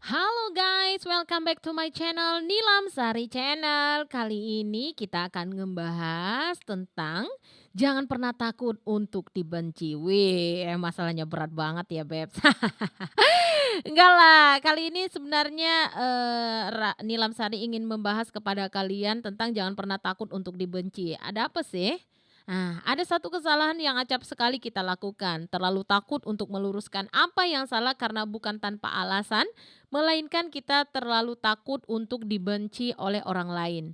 Halo guys, welcome back to my channel Nilam Sari Channel. Kali ini kita akan ngebahas tentang jangan pernah takut untuk dibenci. Wih, masalahnya berat banget ya, Beb. Enggak lah, kali ini sebenarnya Nilam Sari ingin membahas kepada kalian tentang jangan pernah takut untuk dibenci. Ada apa sih? Nah, ada satu kesalahan yang acap sekali kita lakukan, terlalu takut untuk meluruskan apa yang salah karena bukan tanpa alasan, melainkan kita terlalu takut untuk dibenci oleh orang lain.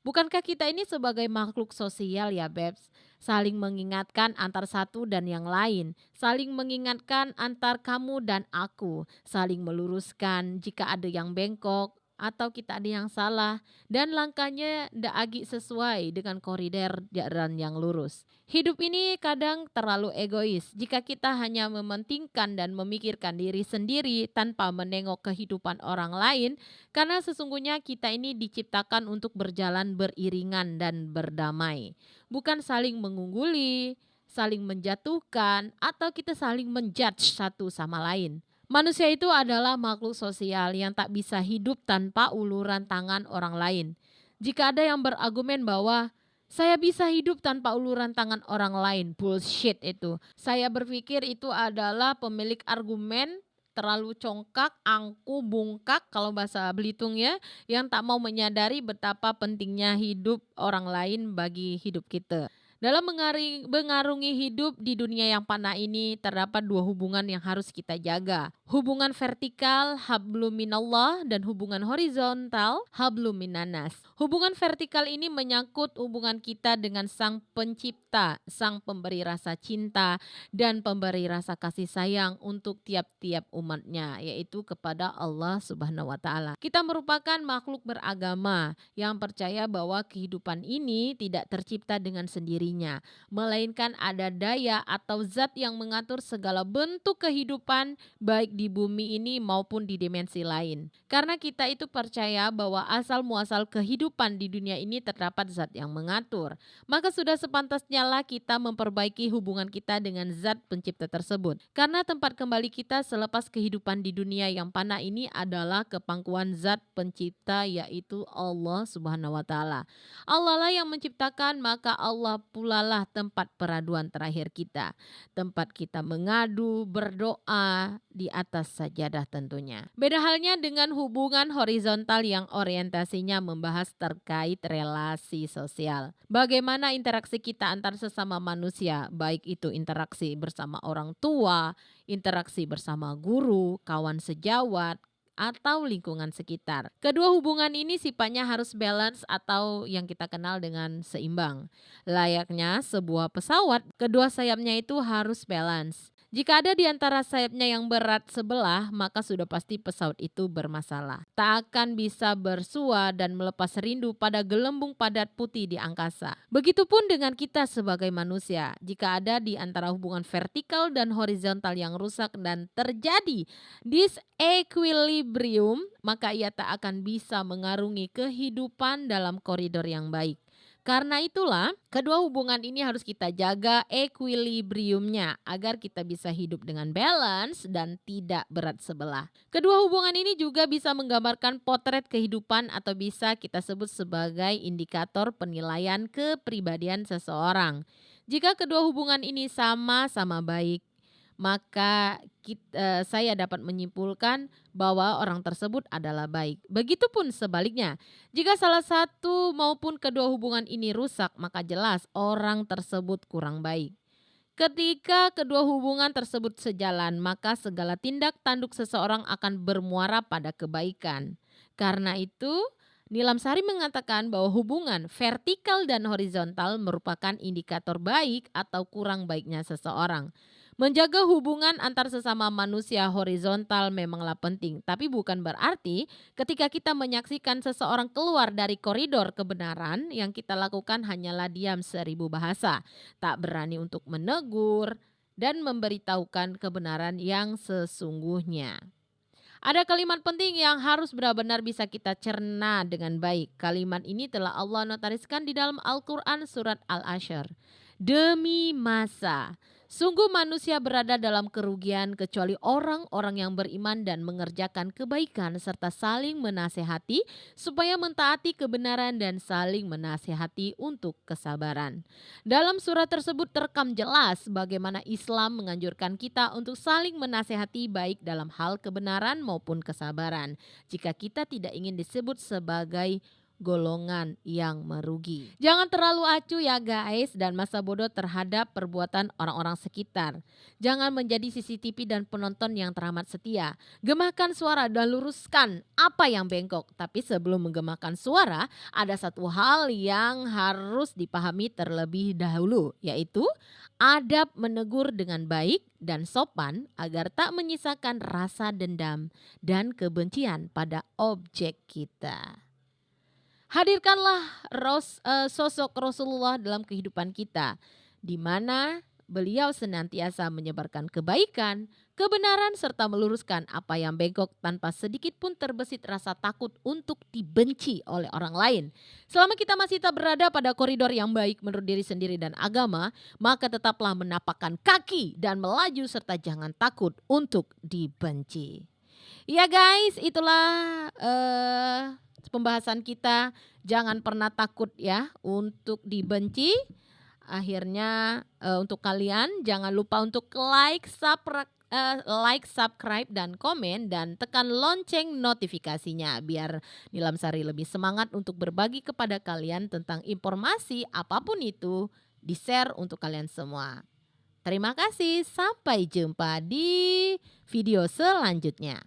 Bukankah kita ini sebagai makhluk sosial ya, Bebs? Saling mengingatkan antar satu dan yang lain, saling mengingatkan antar kamu dan aku, saling meluruskan jika ada yang bengkok atau kita ada yang salah dan langkahnya ndak agi sesuai dengan koridor jalan yang lurus. Hidup ini kadang terlalu egois jika kita hanya mementingkan dan memikirkan diri sendiri tanpa menengok kehidupan orang lain, karena sesungguhnya kita ini diciptakan untuk berjalan beriringan dan berdamai, bukan saling mengungguli, saling menjatuhkan, atau kita saling menjudge satu sama lain. Manusia itu adalah makhluk sosial yang tak bisa hidup tanpa uluran tangan orang lain. Jika ada yang berargumen bahwa saya bisa hidup tanpa uluran tangan orang lain, bullshit itu. Saya berpikir itu adalah pemilik argumen terlalu congkak, angku, bungkak kalau bahasa Belitung ya, yang tak mau menyadari betapa pentingnya hidup orang lain bagi hidup kita. Dalam mengarungi hidup di dunia yang panah ini terdapat dua hubungan yang harus kita jaga. Hubungan vertikal hablum minallah dan hubungan horizontal hablum minanas. Hubungan vertikal ini menyangkut hubungan kita dengan Sang Pencipta, Sang Pemberi rasa cinta dan pemberi rasa kasih sayang untuk tiap-tiap umatnya, yaitu kepada Allah Subhanahu wa taala. Kita merupakan makhluk beragama yang percaya bahwa kehidupan ini tidak tercipta dengan sendirinya, melainkan ada daya atau zat yang mengatur segala bentuk kehidupan baik di bumi ini maupun di dimensi lain. Karena kita itu percaya bahwa asal muasal kehidupan di dunia ini terdapat zat yang mengatur, maka sudah sepantasnya lah kita memperbaiki hubungan kita dengan zat pencipta tersebut. Karena tempat kembali kita selepas kehidupan di dunia yang panah ini adalah kepangkuan zat pencipta, yaitu Allah Subhanahu wa taala. Allah lah yang menciptakan, maka Allah pula lah tempat peraduan terakhir kita. Tempat kita mengadu, berdoa di atas sajadah tentunya. Beda halnya dengan hubungan horizontal yang orientasinya membahas terkait relasi sosial. Bagaimana interaksi kita antar sesama manusia, baik itu interaksi bersama orang tua, interaksi bersama guru, kawan sejawat, atau lingkungan sekitar. Kedua hubungan ini sifatnya harus balance atau yang kita kenal dengan seimbang. Layaknya sebuah pesawat, kedua sayapnya itu harus balance. Jika ada di antara sayapnya yang berat sebelah, maka sudah pasti pesawat itu bermasalah. Tak akan bisa bersua dan melepas rindu pada gelembung padat putih di angkasa. Begitupun dengan kita sebagai manusia. Jika ada di antara hubungan vertikal dan horizontal yang rusak dan terjadi disequilibrium, maka ia tak akan bisa mengarungi kehidupan dalam koridor yang baik. Karena itulah, kedua hubungan ini harus kita jaga equilibriumnya agar kita bisa hidup dengan balance dan tidak berat sebelah. Kedua hubungan ini juga bisa menggambarkan potret kehidupan atau bisa kita sebut sebagai indikator penilaian kepribadian seseorang. Jika kedua hubungan ini sama-sama baik, maka saya dapat menyimpulkan bahwa orang tersebut adalah baik. Begitupun sebaliknya, jika salah satu maupun kedua hubungan ini rusak, maka jelas orang tersebut kurang baik. Ketika kedua hubungan tersebut sejalan, maka segala tindak tanduk seseorang akan bermuara pada kebaikan. Karena itu, Nilam Sari mengatakan bahwa hubungan vertikal dan horizontal merupakan indikator baik atau kurang baiknya seseorang. Menjaga hubungan antar sesama manusia horizontal memanglah penting, tapi bukan berarti ketika kita menyaksikan seseorang keluar dari koridor kebenaran, yang kita lakukan hanyalah diam seribu bahasa, tak berani untuk menegur dan memberitahukan kebenaran yang sesungguhnya. Ada kalimat penting yang harus benar-benar bisa kita cerna dengan baik. Kalimat ini telah Allah notariskan di dalam Al-Quran surat Al-Asyr. Demi masa, Sungguh manusia berada dalam kerugian kecuali orang-orang yang beriman dan mengerjakan kebaikan serta saling menasehati supaya mentaati kebenaran dan saling menasehati untuk kesabaran. Dalam surat tersebut terekam jelas bagaimana Islam menganjurkan kita untuk saling menasehati baik dalam hal kebenaran maupun kesabaran. Jika kita tidak ingin disebut sebagai golongan yang merugi. Jangan terlalu acuh ya guys dan masa bodoh terhadap perbuatan orang-orang sekitar. Jangan menjadi CCTV dan penonton yang teramat setia. Gemahkan suara dan luruskan apa yang bengkok. Tapi sebelum menggemakan suara, ada satu hal yang harus dipahami terlebih dahulu, yaitu adab menegur dengan baik dan sopan agar tak menyisakan rasa dendam dan kebencian pada objek kita. Hadirkanlah sosok Rasulullah dalam kehidupan kita, di mana beliau senantiasa menyebarkan kebaikan, kebenaran serta meluruskan apa yang bengkok tanpa sedikit pun terbesit rasa takut untuk dibenci oleh orang lain. Selama kita masih tak berada pada koridor yang baik menurut diri sendiri dan agama, maka tetaplah menapakkan kaki dan melaju serta jangan takut untuk dibenci. Ya guys, itulah pembahasan kita. Jangan pernah takut ya untuk dibenci. Akhirnya untuk kalian jangan lupa untuk like, subscribe dan komen dan tekan lonceng notifikasinya biar Nilam Sari lebih semangat untuk berbagi kepada kalian tentang informasi apapun itu, di-share untuk kalian semua. Terima kasih, sampai jumpa di video selanjutnya.